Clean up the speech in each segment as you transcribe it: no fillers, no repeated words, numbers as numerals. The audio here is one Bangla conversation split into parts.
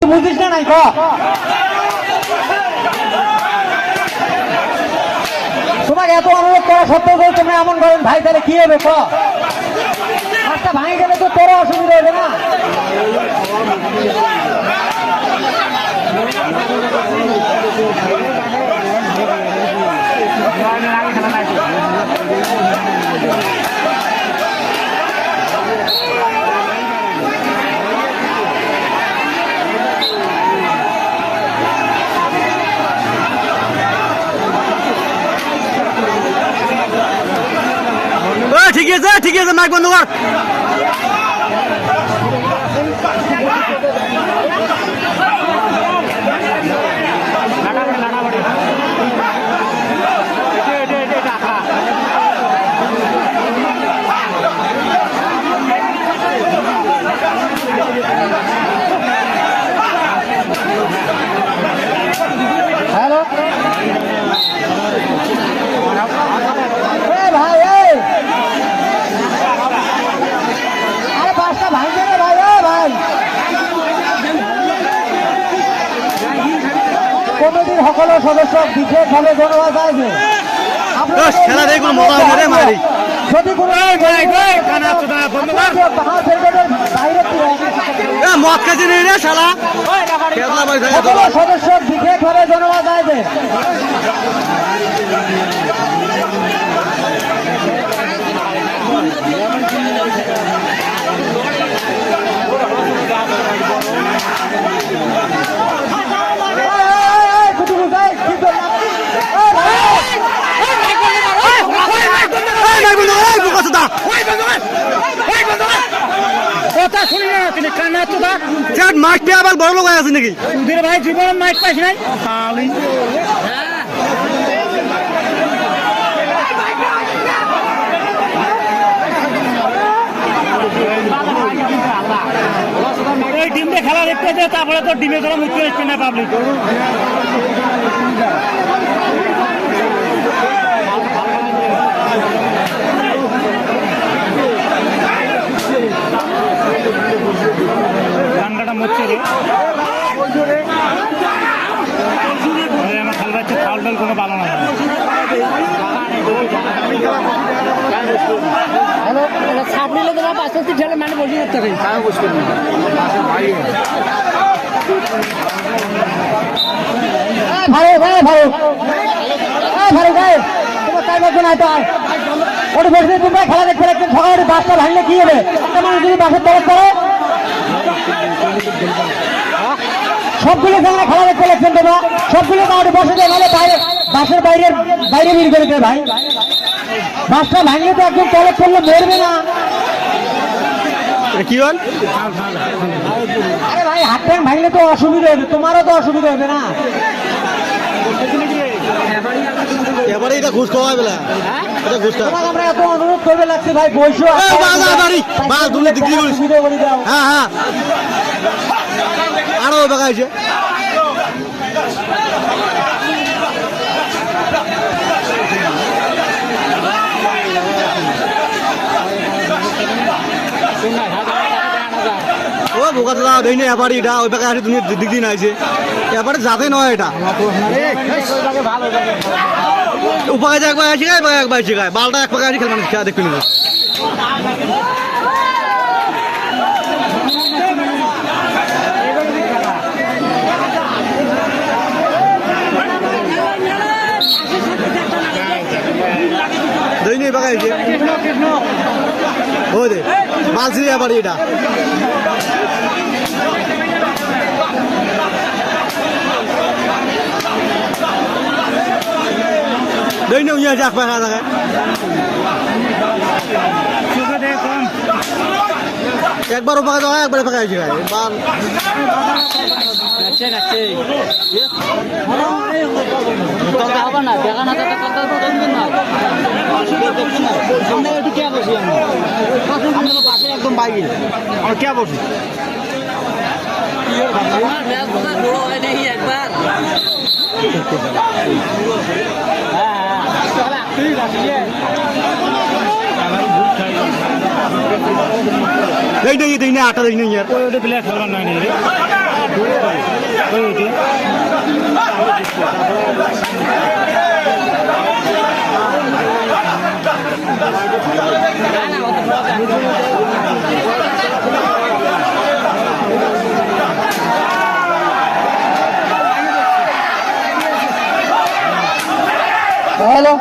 বুঝিস না নাই তোমাকে এত অনুরোধ করা সত্ত্বেও যদি তুমি এমন করেন ভাই তাহলে কি হবে কাজটা ভাঙে গেলে তো তোর অসুবিধা হবে না। ঠিক আছে মাইক বন্ধ কর। হ্যালো কমিটির সকল সদস্য বিশেষভাবে ধন্যবাদ জানাইবে। খেলা দেখুন মজা হবে রে মারি। যদি কোনো মদ খাচ্ছি নেই রে শালা সকল সদস্য বিশেষভাবে ধন্যবাদ জানাইবে। মাইকটা আবার বড় লোক আছে নাকি ভাই জীবন মাইক পাইছি নাই ডিমে খেলা দেখতে তারপরে তো ডিমে ধরা মুক্তি আসছে না পাবলিক। ঠান্ডাটা মরছে রে আমার খাল বাচ্চা খাল টাল কোনো পালো না। ছাপ নিলে তোমার পাঁচশো ঠেলে মানে বসে করতে পারি ভালো ভালো ভালো ভালো ভাই তোমার তাই বলছো না তো ওটা বসে তোমরা খেলা দেখতে রাখছেন সকালে বাসটা ভাঙলে কি হবে তেমন যদি বাসের তরফ করো সবগুলো জায়গায় খেলা দেখতে লাগছেন তোমরা সবগুলো কাউকে বসে দেয় নাহলে বাইরে বাসের বাইরে বাইরে বের করে দেবে ভাই বাসটা ভাঙলে তো একদম তলব করলে মরবে না। কি বল আরে ভাই হাত ট্যাং ভাঙলে তো অসুবিধা হবে তোমারও তো অসুবিধা হবে না। এবারে এটা ঘুষ খাওয়া বেলা এটা ঘুষ খাওয়া আমরা এত অনুরোধ করবে লাগছে ভাই বসো সুবিধা করে দাও। হ্যাঁ হ্যাঁ আরো বাগাইছে ও বোকাতে দাও দেই না এবারে এটা ওই বাগায় আসে তুমি দিন আইছে এবারে যাতে নয় এটা উপায় একবার আসি গায় বা একবার আসি গায় বালটা এক পাকে আসি খেলবেন খেলা দেখতে নিবে দেই না বাগায় আসে ও দে মালছি এবারে এটা দেই না উইয়া যাক পাখা থাকে একবার পাকা দাও একবার পাকা আছে গায় বাল নাচে নাচে তল হবে না দেখা না তল না আমরা একটু কে বসি আমরা পাশে একদম বাইরে আর কে বসি আমার ব্যাগ বোকা বড় হয় নাই একবার এই আটা দেখি প্লেয়ার খেলবার নয় হ্যালো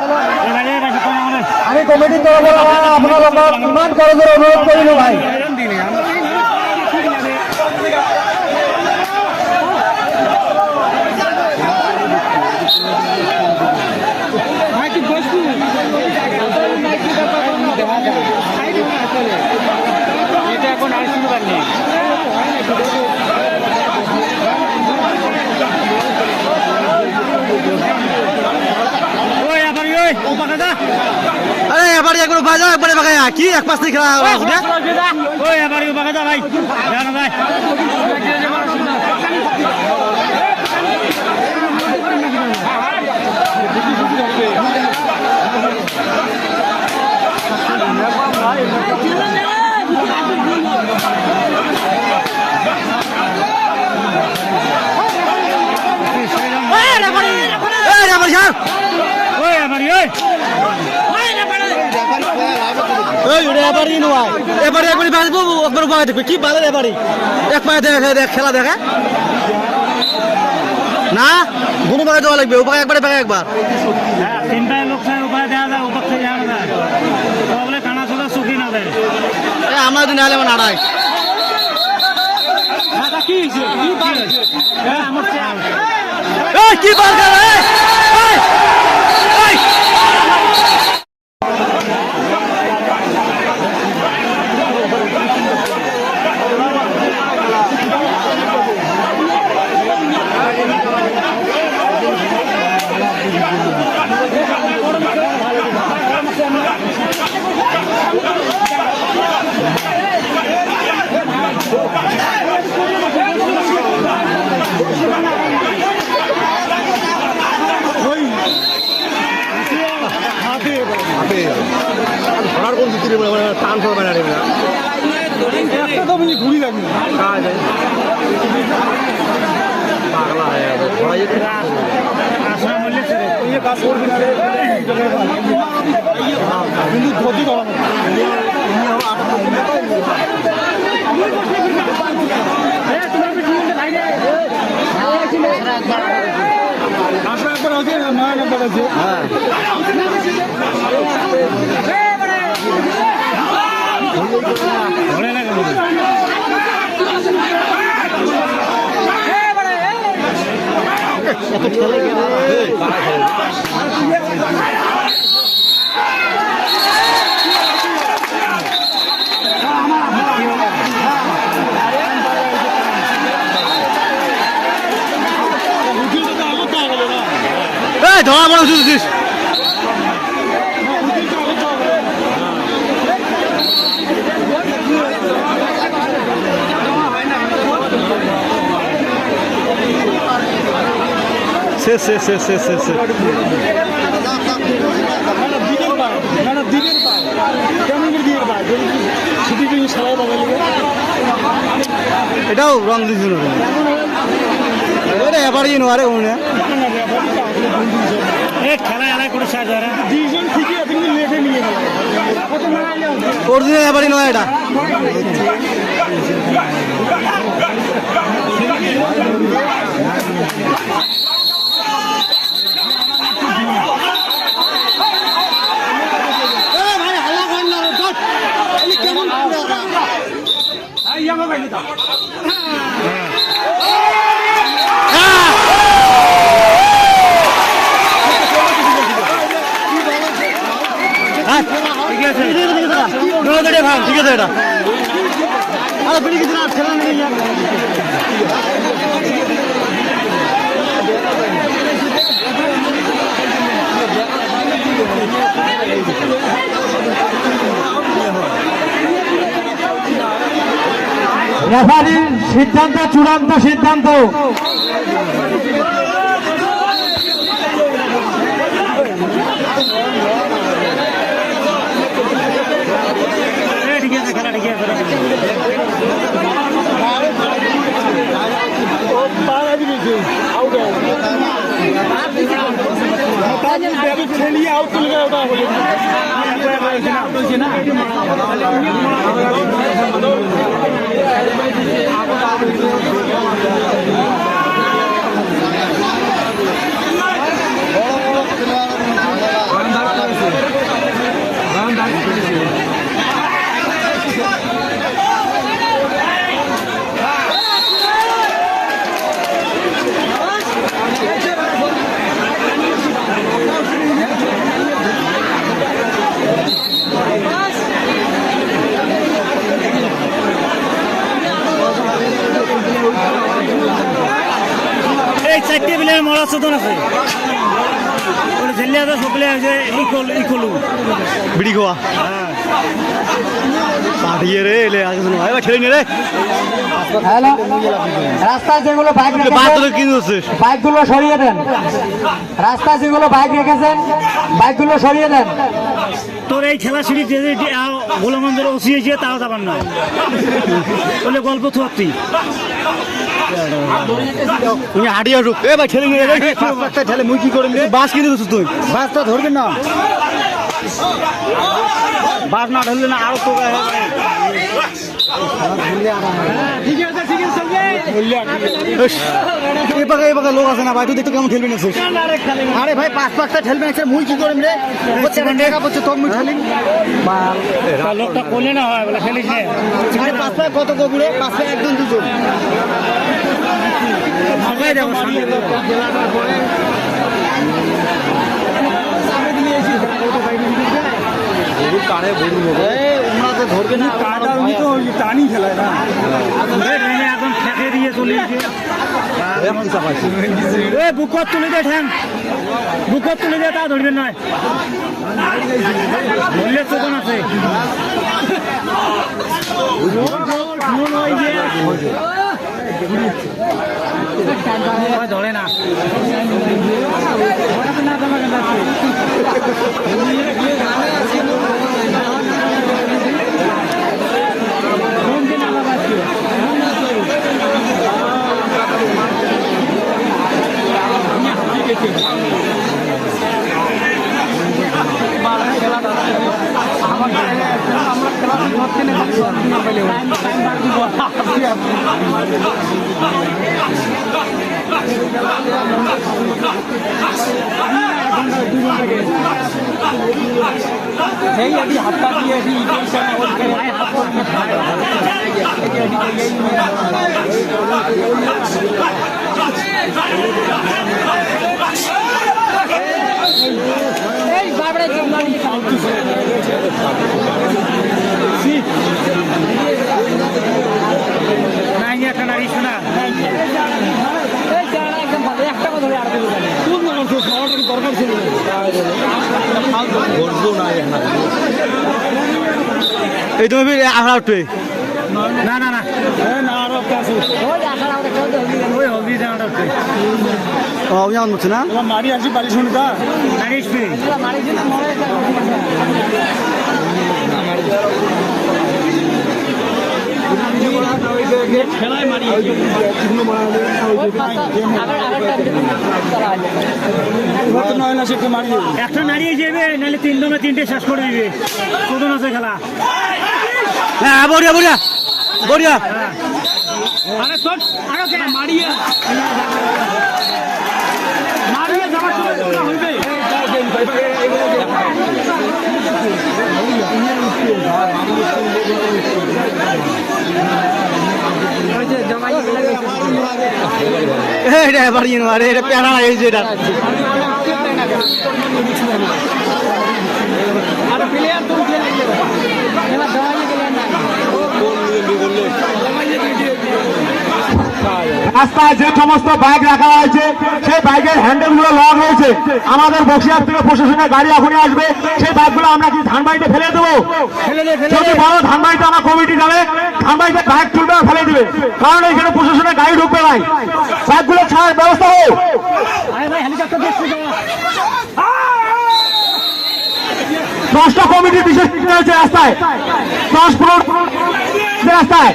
আমি কমিটির তরফে আপনার ইমান কলেজের অনুরোধ করিল ভাই এটা এখন আর শুরু করেনি আরে এবারে একবার বাজা একবারে বাগায়া কি এক পাশ থেকে খেলা ওই এবারে বাগাদা ভাই জানা ভাই এবারে একবারে বাজবো একবার বাগা দেখবে কি ভালো এবারে এক পায়ে দেখে খেলা দেখে না গুরু বাগা দেওয়া লাগবে ও বাগা একবারে বাগা একবার তিনটায় লোক উপায় দেওয়া যায় উপর থেকে যাওয়া যায় বলে খানা ছোলা শুকি না দেয় আমার দিন আলে মানে আড়াই কি বার টান করবে না ঘুরি লাগবে পাগলা হয়ে কিন্তু ধতি করা ধরা বড় শুনছিস শেষ শেষ শেষ শেষ শেষ শেষ এটাও রং দিয়েছিল এবারই নোয়ারে উনি খেলা এলাই করে সাজা অরিজিনাল এবারই নয় এটা ঠিক আছে এটা আরে বেরিয়ে গেছে না খেলা নেই রেফারির সিদ্ধান্ত চূড়ান্ত সিদ্ধান্ত খেলিয়ে আউট তুলে ওটা চারটে প্লেয়ার মরা চোদন আছে ওই ঝেলিয়া তো সকলে আছে ইকলু বিড়ি খাওয়া পাঠিয়ে রে এলে আগে শোনো এবার ছেড়ে নে রে হ্যালো রাস্তায় যেগুলো বাইক বাদ রেখেছেন ধরে কি হচ্ছে বাইকগুলো সরিয়ে দেন রাস্তায় যেগুলো বাইক রেখেছেন বাইকগুলো সরিয়ে দেন তোর এই খেলা সিঁড়ি গোলামন্দির ওসিয়েছে তাও যাবার নয় বলে গল্প থাকতি তুমি হাঁটিয়ে আসুক এ ভাই ছেলে নিয়ে ঠেলে মুই কি করে বাস কিনে দিচ্ছিস তুই বাসটা ধরবেন না বাস না ধরলে না আরো তো এ পাকা লোক আছে না ভাই তুই দেখতে কেমন খেলবি না আরে ভাই পাঁচটা ঠেলবে একটা মুই কি করবেন রে টাকা পড়ছে তোর মুই ঠেলি লোকটা করলে না হয় বলে খেলিস না আরে পাঁচটা কত কবুরে পাঁচটা একজন দুজন সবাই দেখো সামনে টানি খেলায় না এখন ঠেকে দিয়ে চলে বুকত তুলে দে ঠ্যাং বুকত তুলে দে তা ধরবেন নয় ধরলে চোদন আছে ধরে না একটা নারী শোনা এই তুমি আখড়া উঠবে না না না ওই হবি জানাটা যেমন হচ্ছে না মারি আসি বাড়ি শুনি তা নারিশ একটা নাড়িয়ে যাবে নাহলে তিনটে শেষ করে দিবে চোদন আছে খেলা হ্যাঁ বড়িয়া বড়িয়া বড়িয়া আরে চট আরে মারিয়া মারিয়া যাওয়ার সময় হইবে এটা বাড়িয়ে নেওয়া এটা প্যারা লাগছে এটা রাস্তায় যে সমস্ত বাইক রাখা হয়েছে সেই বাইকের হ্যান্ডেল গুলো লক হয়েছে আমাদের বক্সিয়ার থেকে প্রশাসনের গাড়ি এখনই আসবে সেই বাইকগুলো আমরা কি ধানবাড়িতে ফেলে দেবো যদি বড় ধানবাড়িতে আমার কমিটি যাবে ধানবাড়িতে বাইক তুলবে আর ফেলে দিবে কারণ এখানে প্রশাসনের গাড়ি ঢুকবে নাই বাইকগুলো ছাড়ার ব্যবস্থা হোক দশটা কমিটি বিশেষ হয়েছে রাস্তায় 10-15 রাস্তায়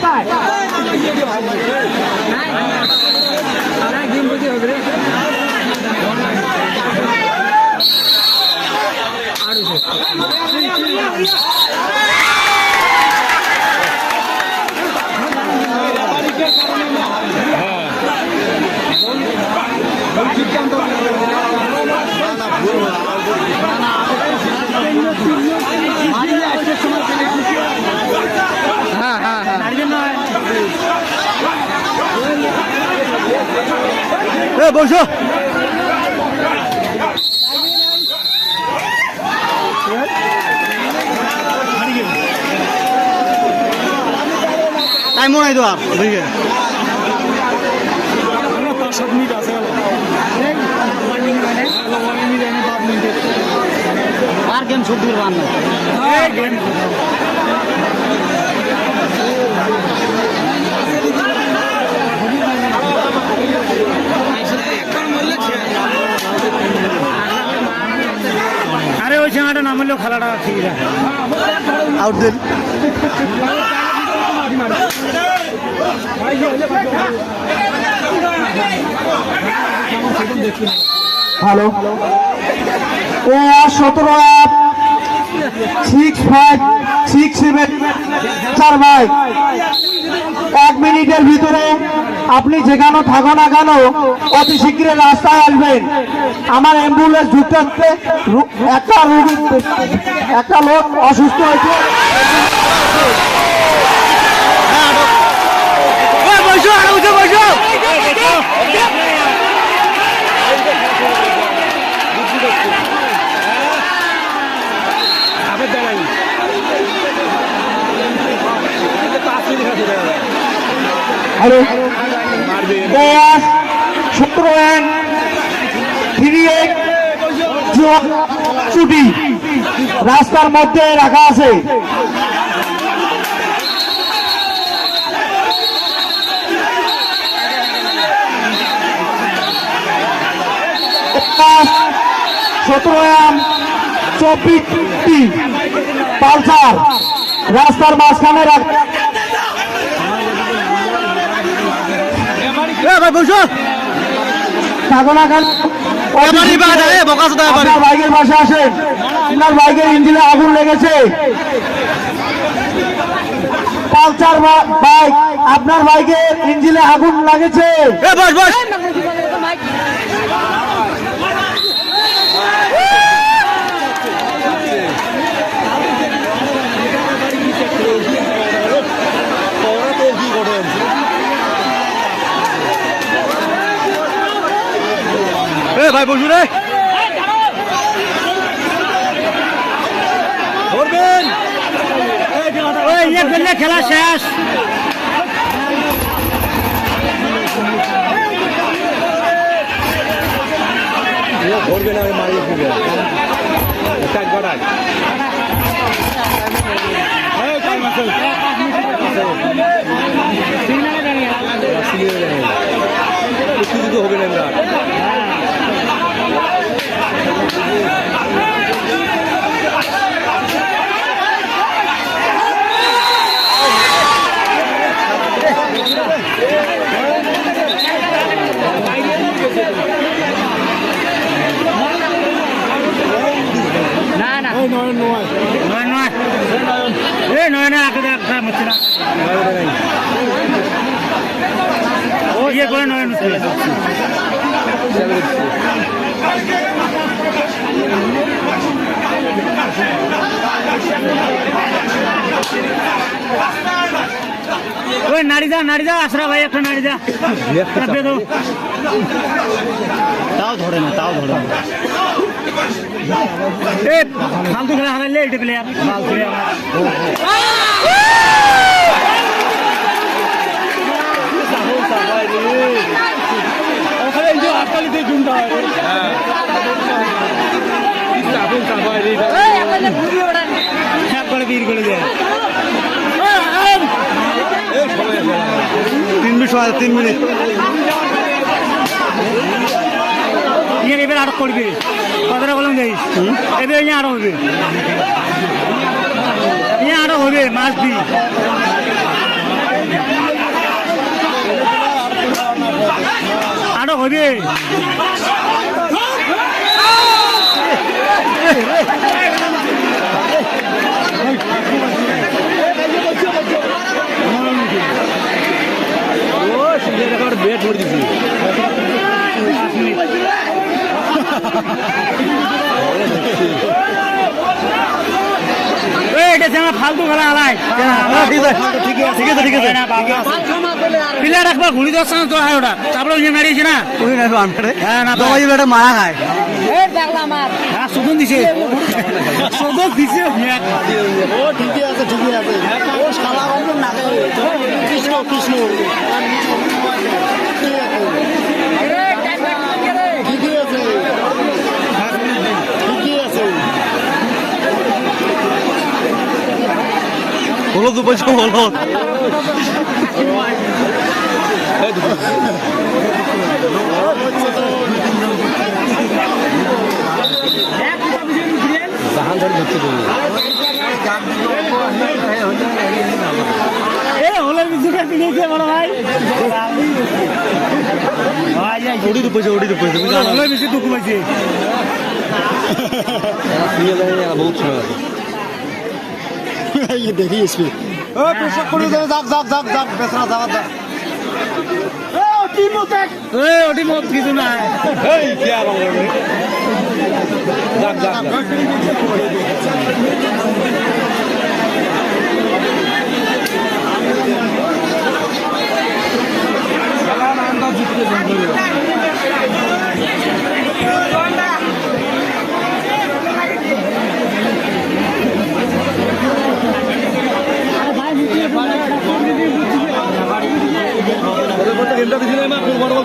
বসো টাইম নাই তো আর 5-7 মিনিট আছে আর গেম সব দিকে রান গেম আরে ওই জায়গাটা নাম হলেও খেলাটা ঠিক আছে আউট দেন হ্যালো 17-8-6-5-6-7 চার ভাই 1 মিনিটের ভিতরে আপনি যেখানে থাকো না কেন অতি শীঘ্রই রাস্তায় আসবেন। আমার অ্যাম্বুলেন্স ঢুকতে একটা লোক অসুস্থ হয়েছে। হ্যালো 10-17-38 ছুটি রাস্তার মধ্যে রাখা আছে। সতেরো 24টি পালসার রাস্তার মাঝখানে রাখ আপনার বাইকের পাশে আসেন। আপনার বাইকের ইঞ্জিনে আগুন লেগেছে। পালসার বাইক আপনার বাইকের ইঞ্জিনে আগুন লাগেছে। ভাই বসু রে ধরবেন খেলা শেষ ধরবেন আমি মারিয়ে ফিরবে হবে না নাড়ি দা আশরা ভাই একটা নাড়ি দা তাও ধরে না ফালতু খেলা হারাইলে এটা প্লেয়ার বীর করে যায় 3 মিনিট এবার আটক করবে কথাটা বললাম যাই এবার আরো হবে আরো হবে মাছ দি আরো হবে বেট করে দিচ্ছি ফালতু খেলা হালাই প্লেয়ার একবার ঘুরি দশ তো হয় ওটা তারপরে মেরিয়েছে না মারা খায় শোধন দিছে শোধন দিছে ঠিকই আছে কৃষ্ণ কৃষ্ণ ঠিকই আছে হলুদ পয়সা হলুদ হলের বিদ্যুৎ কিনেছে বড় ভাই ওটি তো পয়সা হলের বেশি দুঃখ পাইছে বহুত সময় আছে দেখি এসপি পোশাক করে দেবে যাক যাক যাক যাক বেসরা যাওয়া যাক ওটি মত কিছু না এই কি আর যাক যাক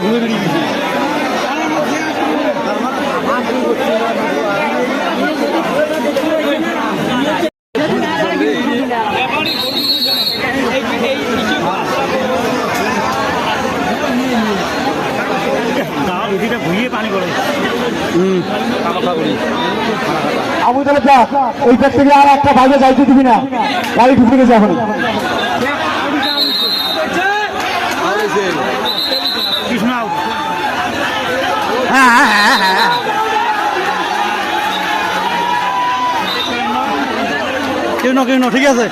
ঘুরে বেরিয়ে গেছি ঘুরিয়ে পানি করে আবু তাহলে যা ওইটার থেকে আর একটা বাইরে যাইতে দিবি না, গাড়ি ঢুকে গেছে এখন। কৃষ্ণ কেউ না ঠিক আছে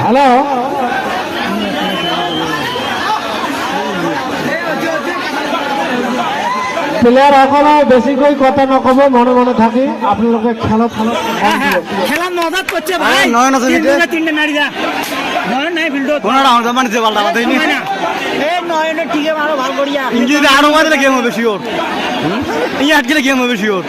হ্যালো, প্লেয়ার এখনো বেশি করে কথা নকব, মনে মনে থাকি আপনাদেরকে খেলো খেলা মজাত করছে ভাই। নয়ন আছে তিনটে নারী যা নয়ন নাই ফিল্ড কোনটা আমাদের মানছে পাল্টা কথা নেই এই নয়নের টিকে মারো ভালো করিয়া ইঞ্জিনে আরো মারলে গেম হবে শিওর এই আটকে গেম হবে শিওর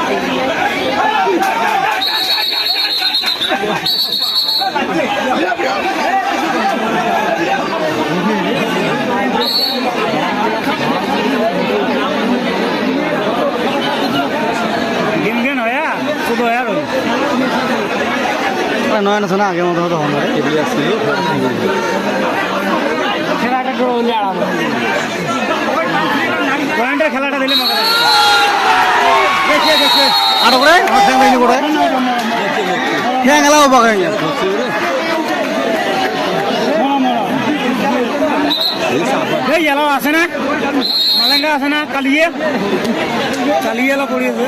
গেম হয়া শুধু হয়া রই নয়ন আছে না আগের মতো হতো হবে এগুলি আসছিল খেলাটা তো পয়েন্টের খেলাটা দিলে মজা লাগবে। দেখে আরো করে আমার ফ্যান বাইনি করে ফ্যান খেলাও পাকাই এই এলো আছে না মালেঙ্গা আছে না কালিয়ে এলো পড়িয়েছে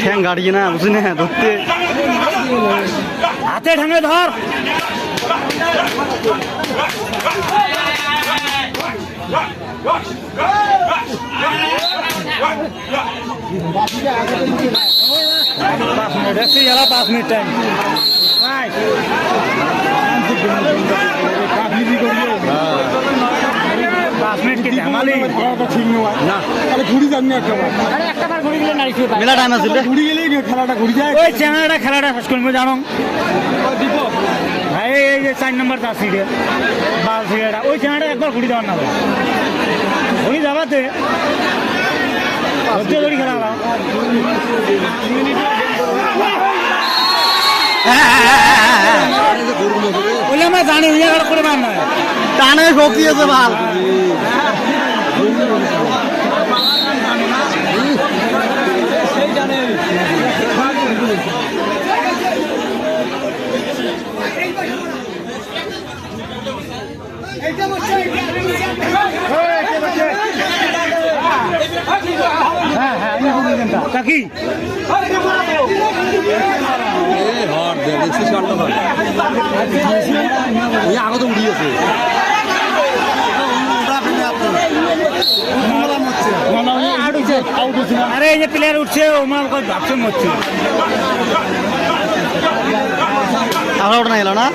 ঠ্যাং গাড়িয়ে না বুঝি না ধরতে হাতে ঠাঙে ধর पाँच मिनट टाइम पाँच मिनट के धमाली মেলা টাইম আছে ওই চ্যাংড়াটা খেলাটা শেষ করবো জানো ভাই এই যে 4 নম্বর তার সিটে বাল সিটেটা ওই চ্যাংড়াটা একবার ঘুরি দেওয়ার না ঘুরি যাবাতে দড়ি খেলা বলে আমরা জানি করে বার নয় টানে শক্তি আছে ভাল কাকি আগত উড়িয়েছে আরে এই যে প্লেয়ার উঠছে ওমার ভাবছে মরছে আমরা ওটা না এলো না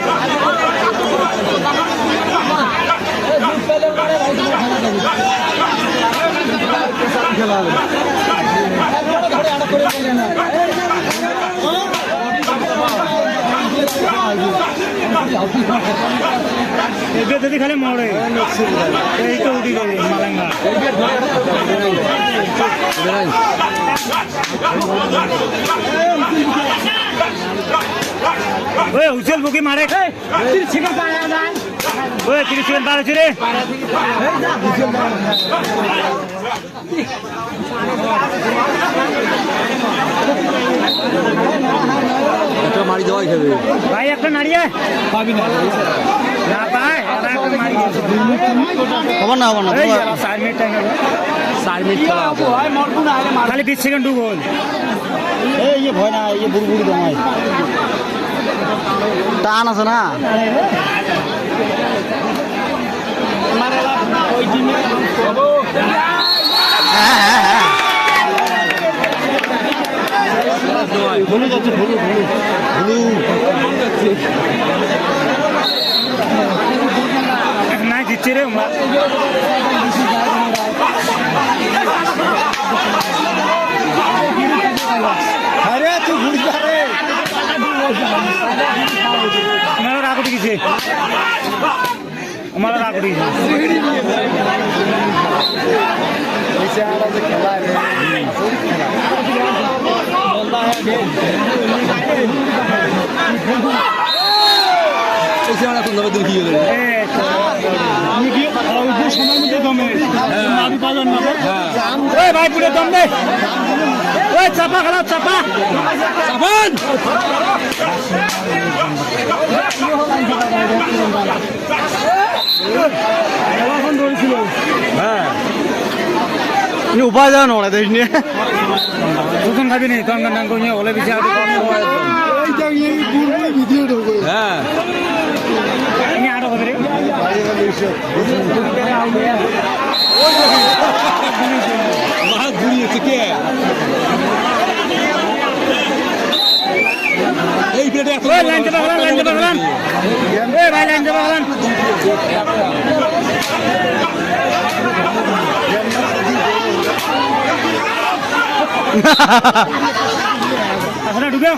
এবার যদি খালি মরে এই তো উঠি যাবে মালাঙ্গা ওই উচল বুকি মারে ওই 30 সেকেন্ড বার আছে রে একটা মারি দেওয়াই খাবে ভাই একটা নাড়িয়ে পাবি না না পায় আর একটা মারি খবর না 4 মিনিট টাইম হবে 4 মিনিট খেলা আছে খালি 20 সেকেন্ড ডুবল এই যে ভয় না এই যে বুড়বুড়ি দমাই টান আছে না না জিতছে রে আরে তুই ঘুরি রে আমার রাগ উঠে গেছে আমার রাগ উঠে গেছে ভাই পুরো দম দে ওই চাপা খেলা চাপা চাপান উপায় যাও না দেশ নিয়ে দুজন খাবি নি তখন নাম করিয়ে হলে বেশি আগে হ্যাঁ আমি আরো হবে রে মাছ ঘুরিয়েছে কে এই পেটে ওই লাইন চাপা খেলাম লাইন চাপা খেলাম ওই ভাই লাইন চাপা খেলাম আসলে ঢুকে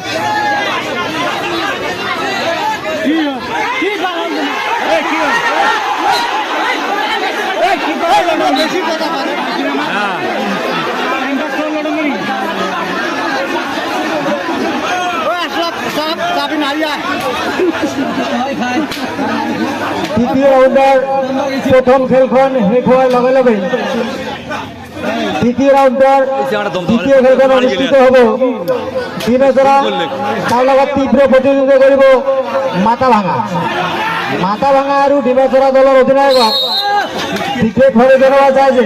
তৃতীয় রাউন্ডার প্রথম খেলখন শেষ হওয়ার লগে লগে দ্বিতীয় রাউন্ডার দ্বিতীয় খেলখন অনুষ্ঠিত হব দিনেশরা তাৰ লগত তীব্ৰ প্ৰতিযোগিতা কৰিব মাথা ভাঙা আৰু দিনেশরা দলৰ অধিনায়কক বিশেষভাৱে জনোৱা যায় যে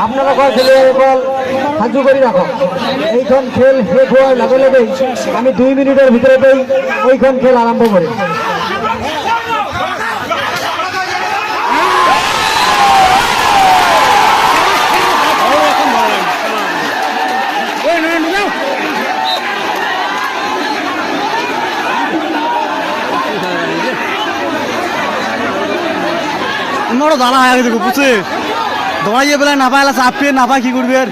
আপোনালোকৰ খেলুৱৈসকল সাজু কৰি ৰাখক এইখন খেল শেষ হোৱাৰ লগে লগেই আমি 2 মিনিটৰ ভিতৰতেই এইখন খেল আৰম্ভ কৰিম অন্যরা জানা হয়ে গেছে বুঝছে দৌড়াইয়ে বেলায় না পাইলা চাপ পেয়ে না পাই কি করবে আর